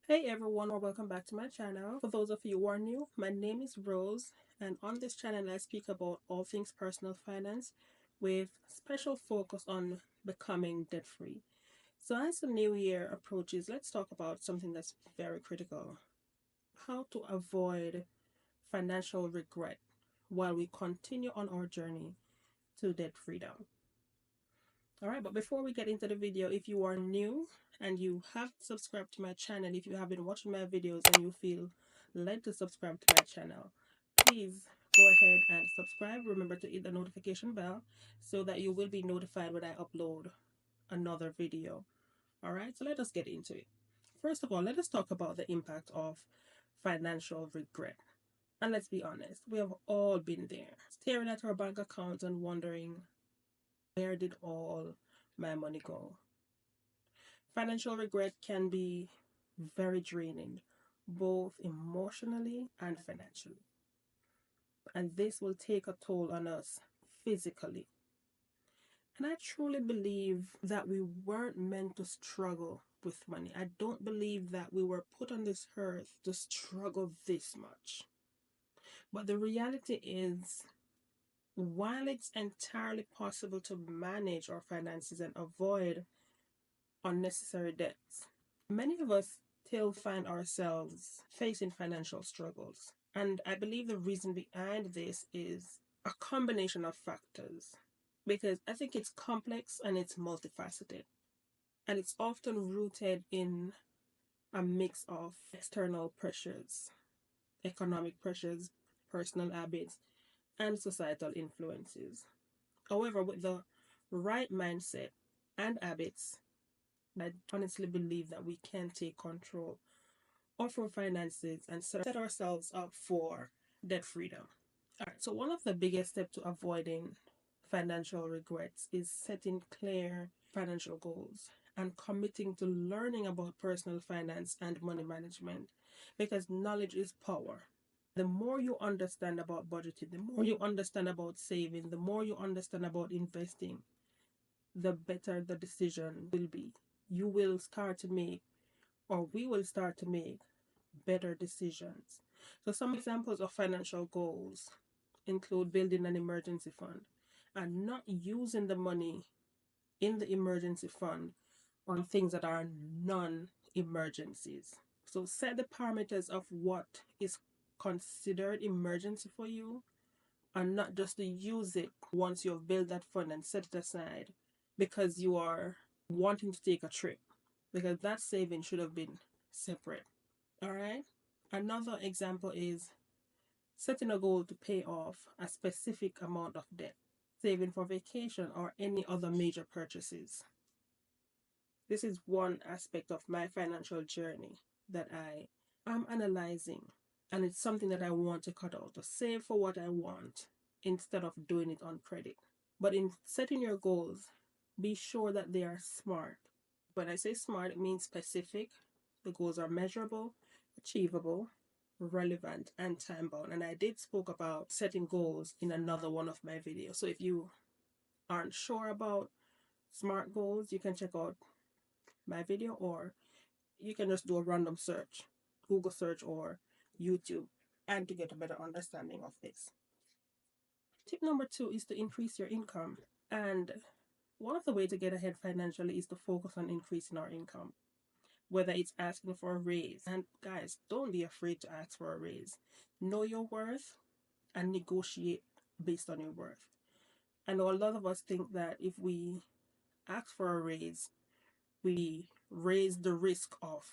Hey everyone, or welcome back to my channel. For those of you who are new, my name is Rose, and on this channel I speak about all things personal finance with special focus on becoming debt free. So, as the new year approaches, let's talk about something that's very critical: how to avoid financial regret while we continue on our journey to debt freedom. All right, but before we get into the video, if you are new and you have subscribed to my channel, if you have been watching my videos and you feel led to subscribe to my channel, please go ahead and subscribe. Remember to hit the notification bell so that you will be notified when I upload another video. All right, so let us get into it. First of all, let us talk about the impact of financial regret. And let's be honest, we have all been there, staring at our bank accounts and wondering, where did all my money go? Financial regret can be very draining, both emotionally and financially. And this will take a toll on us physically. And I truly believe that we weren't meant to struggle with money. I don't believe that we were put on this earth to struggle this much. But the reality is, while it's entirely possible to manage our finances and avoid unnecessary debts, many of us still find ourselves facing financial struggles. And I believe the reason behind this is a combination of factors, because I think it's complex and it's multifaceted. And it's often rooted in a mix of external pressures, economic pressures, personal habits, and societal influences. However, with the right mindset and habits, I honestly believe that we can take control of our finances and set ourselves up for debt freedom. All right, so one of the biggest steps to avoiding financial regrets is setting clear financial goals and committing to learning about personal finance and money management, because knowledge is power. The more you understand about budgeting, the more you understand about saving, the more you understand about investing, the better the decision will be. You will start to make, or we will start to make, better decisions. So, some examples of financial goals include building an emergency fund and not using the money in the emergency fund on things that are non emergencies. So, set the parameters of what is considered emergency for you, and not just to use it once you've built that fund and set it aside because you are wanting to take a trip, because that saving should have been separate. All right. Another example is setting a goal to pay off a specific amount of debt, saving for vacation or any other major purchases. This is one aspect of my financial journey that I am analyzing, and it's something that I want to cut out, to save for what I want instead of doing it on credit. But in setting your goals, be sure that they are smart. When I say smart, it means specific. The goals are measurable, achievable, relevant, and time bound. And I did spoke about setting goals in another one of my videos. So if you aren't sure about smart goals, you can check out my video, or you can just do a random search, Google search or YouTube, and to get a better understanding of this. Tip number two is to increase your income. And one of the ways to get ahead financially is to focus on increasing our income, whether it's asking for a raise. And guys, don't be afraid to ask for a raise. Know your worth and negotiate based on your worth. I know a lot of us think that if we ask for a raise, we raise the risk of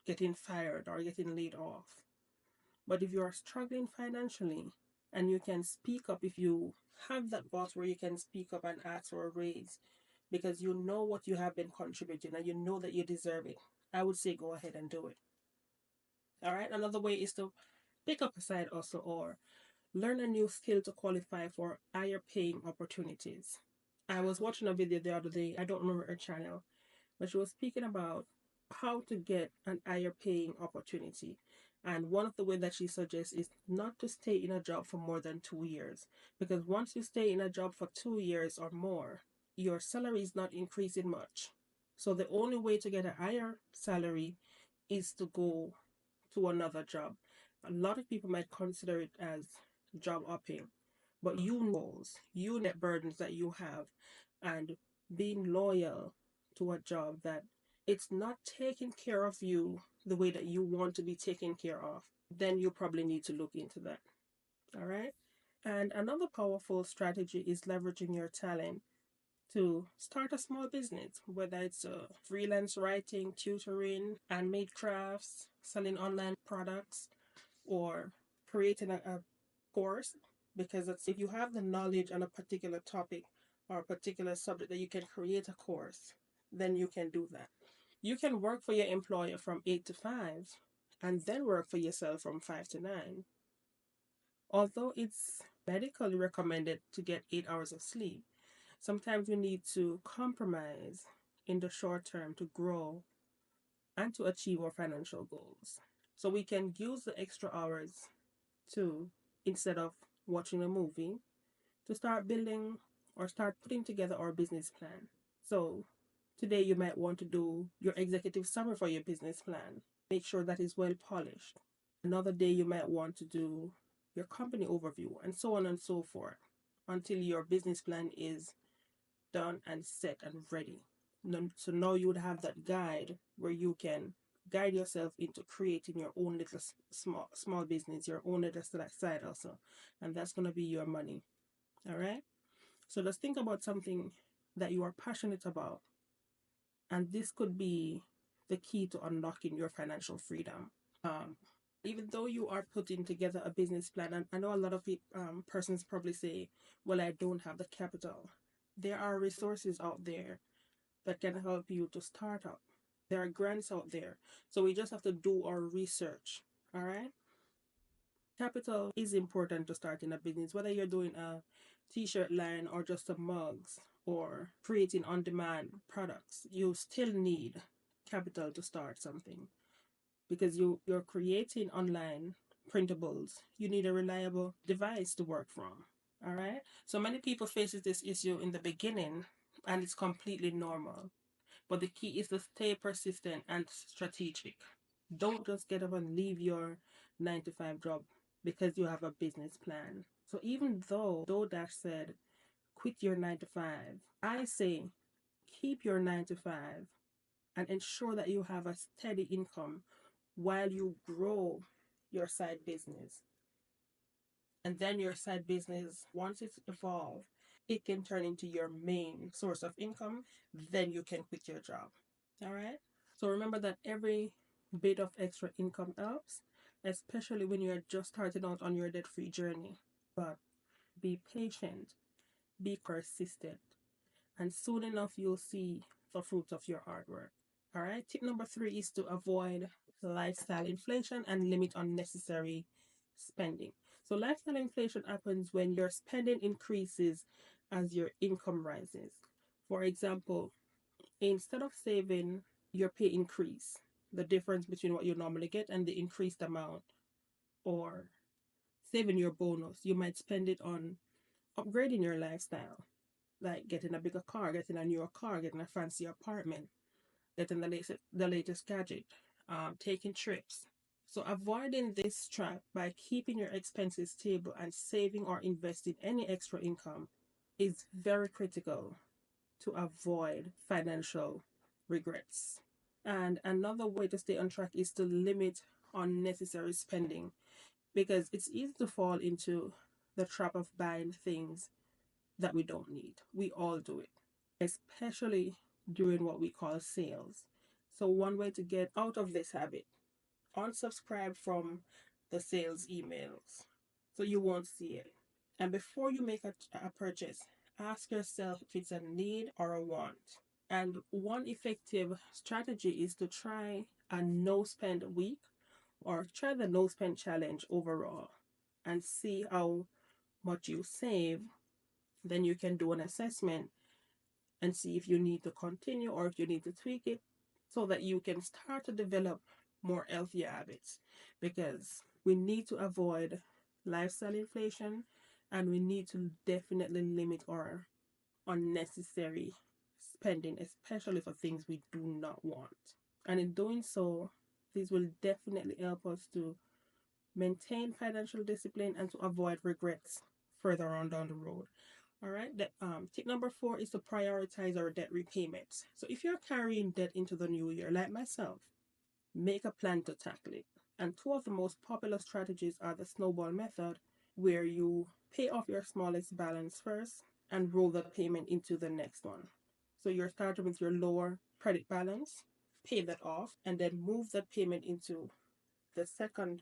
getting fired or getting laid off. But if you are struggling financially and you can speak up, if you have that boss where you can speak up and ask for a raise because you know what you have been contributing and you know that you deserve it, I would say go ahead and do it. All right. Another way is to pick up a side hustle or learn a new skill to qualify for higher paying opportunities. I was watching a video the other day, I don't remember her channel, but she was speaking about how to get an higher paying opportunity. And one of the ways that she suggests is not to stay in a job for more than 2 years. Because once you stay in a job for 2 years or more, your salary is not increasing much. So the only way to get a higher salary is to go to another job. A lot of people might consider it as job hopping, but you knows, you net burdens that you have, and being loyal to a job that it's not taking care of you the way that you want to be taken care of, then you probably need to look into that. All right. And another powerful strategy is leveraging your talent to start a small business, whether it's freelance writing, tutoring, handmade crafts, selling online products, or creating a course. Because it's, if you have the knowledge on a particular topic or a particular subject that you can create a course, then you can do that. You can work for your employer from 8 to 5 and then work for yourself from 5 to 9. Although it's medically recommended to get 8 hours of sleep, sometimes we need to compromise in the short term to grow and to achieve our financial goals. So we can use the extra hours to, instead of watching a movie, to start building or start putting together our business plan. So today you might want to do your executive summary for your business plan. Make sure that is well polished. Another day you might want to do your company overview and so on and so forth until your business plan is done and set and ready. So now you would have that guide where you can guide yourself into creating your own little small business, your own little side hustle, and that's going to be your money. All right. So just think about something that you are passionate about, and this could be the key to unlocking your financial freedom. Um, Even though you are putting together a business plan, and I know a lot of persons probably say, "Well, I don't have the capital." There are resources out there that can help you to start up. There are grants out there. So we just have to do our research. All right. Capital is important to start in a business, whether you're doing a t-shirt line or just a mugs or creating on-demand products. You still need capital to start something because you're creating online printables. You need a reliable device to work from. All right. So many people faces this issue in the beginning, and it's completely normal. But the key is to stay persistent and strategic. Don't just get up and leave your 9 to 5 job because you have a business plan. So even though Dash said quit your 9 to 5, I say keep your 9 to 5 and ensure that you have a steady income while you grow your side business. And then your side business, once it's evolved, it can turn into your main source of income. Then you can quit your job. All right. So remember that every bit of extra income helps, especially when you're just starting out on your debt free journey. But be patient, be persistent, and soon enough you'll see the fruits of your hard work. All right. Tip number 3 is to avoid lifestyle inflation and limit unnecessary spending. So, lifestyle inflation happens when your spending increases as your income rises. For example, instead of saving your pay increase, the difference between what you normally get and the increased amount, or saving your bonus, you might spend it on upgrading your lifestyle, like getting a bigger car, getting a newer car, getting a fancy apartment, getting the latest gadget, taking trips. So avoiding this trap by keeping your expenses stable and saving or investing any extra income is very critical to avoid financial regrets. And another way to stay on track is to limit unnecessary spending because it's easy to fall into the trap of buying things that we don't need. We all do it, especially during what we call sales. So, one way to get out of this habit, unsubscribe from the sales emails so you won't see it. And before you make a purchase, ask yourself if it's a need or a want. And one effective strategy is to try a no spend week or try the no spend challenge overall and see how much you save. Then you can do an assessment and see if you need to continue or if you need to tweak it so that you can start to develop more healthier habits because we need to avoid lifestyle inflation and we need to definitely limit our unnecessary spending, especially for things we do not want. And in doing so, These will definitely help us to maintain financial discipline and to avoid regrets further on down the road. All right. Tip number 4 is to prioritize our debt repayments. So if you're carrying debt into the new year, like myself, make a plan to tackle it. And two of the most popular strategies are the snowball method, where you pay off your smallest balance first and roll the payment into the next one. So you're starting with your lower credit balance, pay that off, and then move that payment into the second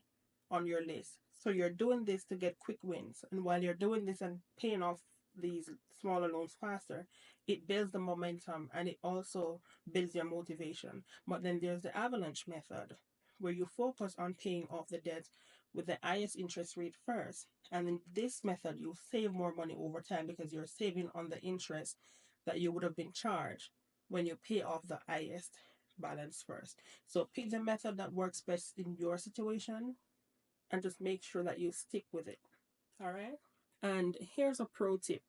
on your list. So you're doing this to get quick wins. And while you're doing this and paying off these smaller loans faster, it builds the momentum and it also builds your motivation. But then there's the avalanche method, where you focus on paying off the debt with the highest interest rate first. And in this method, you save more money over time because you're saving on the interest that you would have been charged when you pay off the highest balance first. So pick the method that works best in your situation and just make sure that you stick with it. All right. And here's a pro tip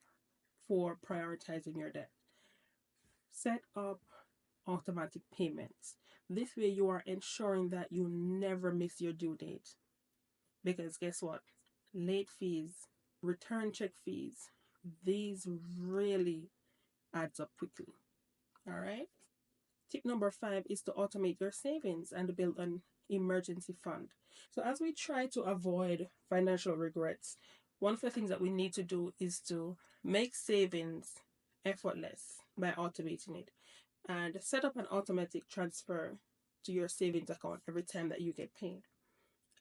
for prioritizing your debt: set up automatic payments. This way, you are ensuring that you never miss your due date. Because guess what? Late fees, return check fees, these really adds up quickly. All right. Tip number 5 is to automate your savings and build an emergency fund. So, as we try to avoid financial regrets, one of the things that we need to do is to make savings effortless by automating it and set up an automatic transfer to your savings account every time that you get paid.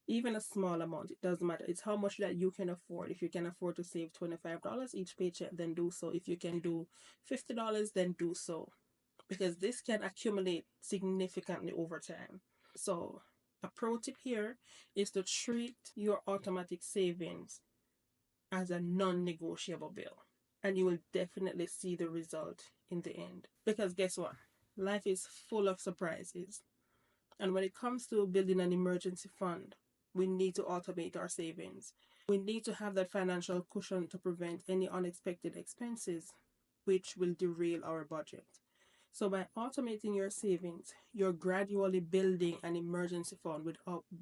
Even a small amount, it doesn't matter. It's how much that you can afford. If you can afford to save $25 each paycheck, then do so. If you can do $50, then do so, because this can accumulate significantly over time. So, a pro tip here is to treat your automatic savings as a non negotiable bill, and you will definitely see the result in the end. Because guess what? Life is full of surprises. And when it comes to building an emergency fund, we need to automate our savings. We need to have that financial cushion to prevent any unexpected expenses, which will derail our budget. So by automating your savings, you're gradually building an emergency fund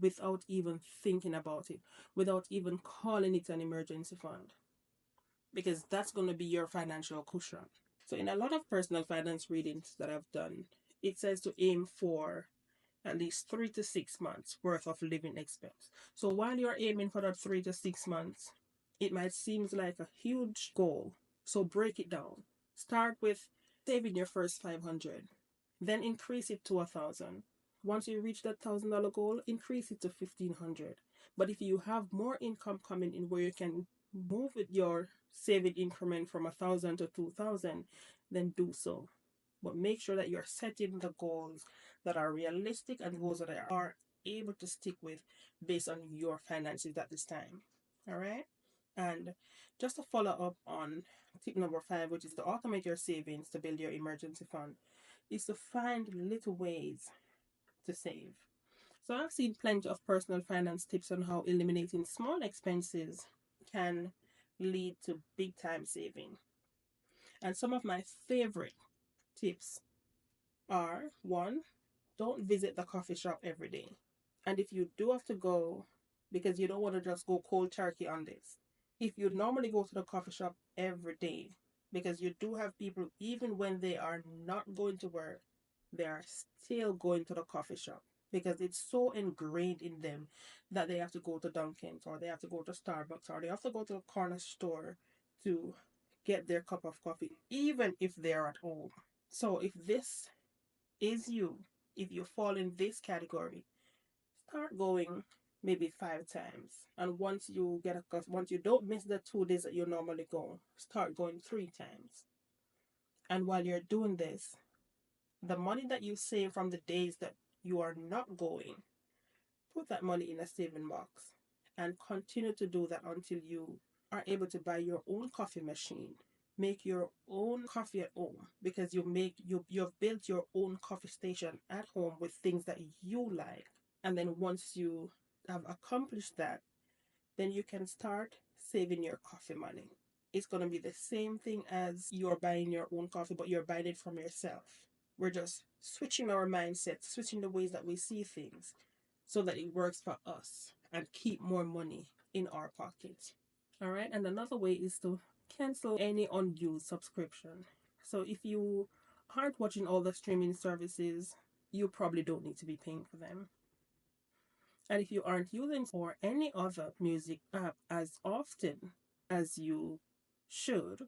without even thinking about it, without even calling it an emergency fund, because that's going to be your financial cushion. So in a lot of personal finance readings that I've done, it says to aim for at least 3 to 6 months worth of living expense. So while you're aiming for that 3 to 6 months, it might seem like a huge goal. So break it down. Start with saving your first 500, then increase it to 1,000. Once you reach that $1,000 goal, increase it to 1,500. But if you have more income coming in where you can move with your saving increment from 1,000 to 2,000, then do so. But make sure that you're setting the goals that are realistic and goals that are able to stick with based on your finances at this time. All right. And just to follow up on tip number 5, which is to automate your savings to build your emergency fund, is to find little ways to save. So I've seen plenty of personal finance tips on how eliminating small expenses can lead to big time saving. And some of my favorite tips are: 1, don't visit the coffee shop every day. And if you do have to go, because you don't want to just go cold turkey on this, if you normally go to the coffee shop every day, because you do have people, even when they are not going to work, they are still going to the coffee shop because it's so ingrained in them that they have to go to Dunkin's or they have to go to Starbucks or they have to go to a corner store to get their cup of coffee, even if they're at home. So if this is you, if you fall in this category, start going maybe 5 times. And once you don't miss the 2 days that you normally go, start going 3 times. And while you're doing this, the money that you save from the days that you are not going, put that money in a saving box and continue to do that until you are able to buy your own coffee machine, make your own coffee at home, because you've built your own coffee station at home with things that you like. And then once you have accomplished that, then you can start saving your coffee money. It's going to be the same thing as you're buying your own coffee, but you're buying it from yourself. We're just switching our mindset, switching the ways that we see things. so that it works for us and keep more money in our pocket. All right. And another way is to cancel any unused subscription. So if you aren't watching all the streaming services, you probably don't need to be paying for them. And if you aren't using or any other music app as often as you should,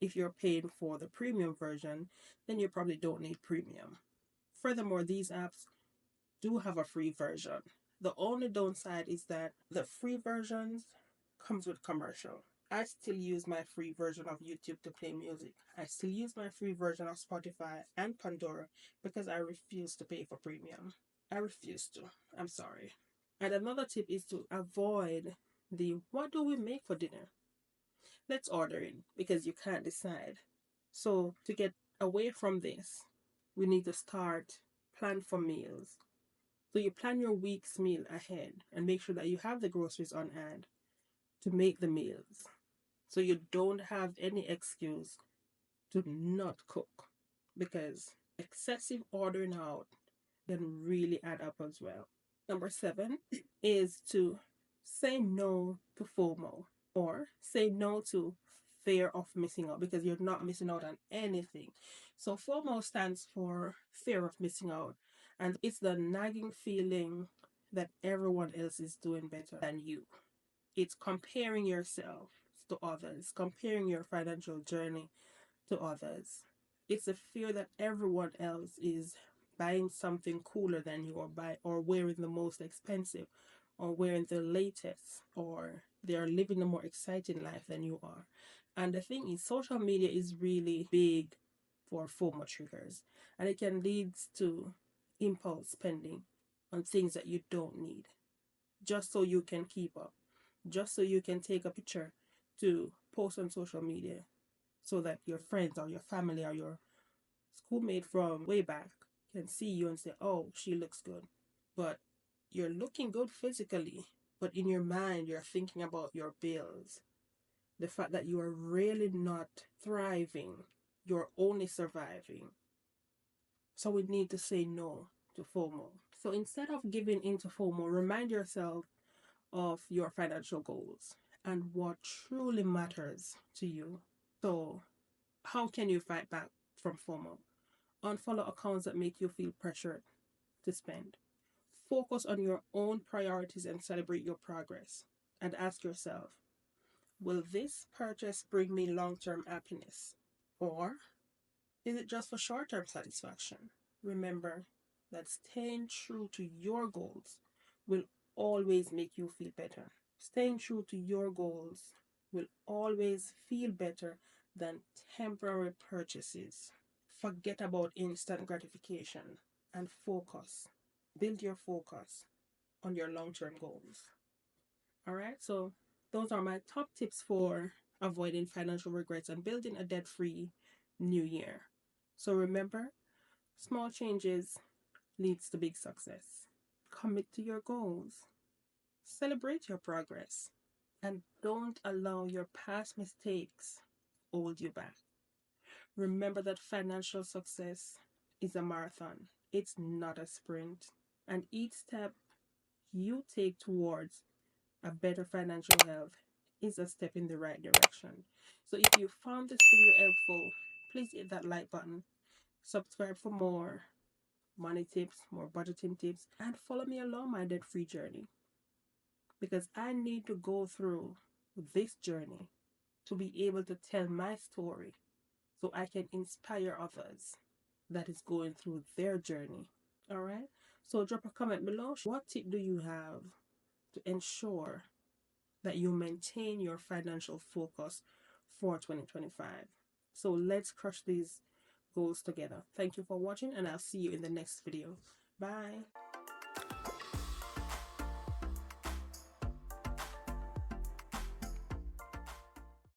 if you're paying for the premium version, then you probably don't need premium. Furthermore, these apps do have a free version. The only downside is that the free versions comes with commercial. I still use my free version of YouTube to play music. I still use my free version of Spotify and Pandora because I refuse to pay for premium. I refuse to. I'm sorry. And another tip is to avoid the what do we make for dinner? Let's order in because you can't decide. So to get away from this, we need to start plan for meals. So you plan your week's meal ahead and make sure that you have the groceries on hand to make the meals. So you don't have any excuse to not cook because excessive ordering out can really add up as well. Number 7 is to say no to FOMO or say no to fear of missing out because you're not missing out on anything. So FOMO stands for fear of missing out, and it's the nagging feeling that everyone else is doing better than you. It's comparing yourself to others, comparing your financial journey to others. It's a fear that everyone else is buying something cooler than you, or wearing the most expensive, or wearing the latest, or they are living a more exciting life than you are. And the thing is, social media is really big for FOMO triggers, and it can lead to impulse spending on things that you don't need just so you can keep up, just so you can take a picture to post on social media so that your friends or your family or your schoolmate from way back can see you and say, oh, she looks good. But you're looking good physically, but in your mind, you're thinking about your bills. The fact that you are really not thriving, you're only surviving. So we need to say no to FOMO. So instead of giving into FOMO, remind yourself of your financial goals and what truly matters to you. So, how can you fight back from FOMO? Unfollow accounts that make you feel pressured to spend. Focus on your own priorities and celebrate your progress. And ask yourself, will this purchase bring me long term happiness? Or is it just for short term satisfaction? Remember that staying true to your goals will always make you feel better. Staying true to your goals will always feel better than temporary purchases. Forget about instant gratification and focus. Build your focus on your long term goals. All right, so those are my top tips for avoiding financial regrets and building a debt free new year. So remember, small changes leads to big success. Commit to your goals. Celebrate your progress. And don't allow your past mistakes hold you back. Remember that financial success is a marathon. It's not a sprint. And each step you take towards a better financial health is a step in the right direction. So if you found this video helpful, please hit that like button. Subscribe for more money tips, more budgeting tips, and follow me along my debt-free journey. Because I need to go through this journey to be able to tell my story so I can inspire others that is going through their journey. All right? So drop a comment below. What tip do you have to ensure that you maintain your financial focus for 2025? So let's crush these goals together. Thank you for watching, and I'll see you in the next video. Bye.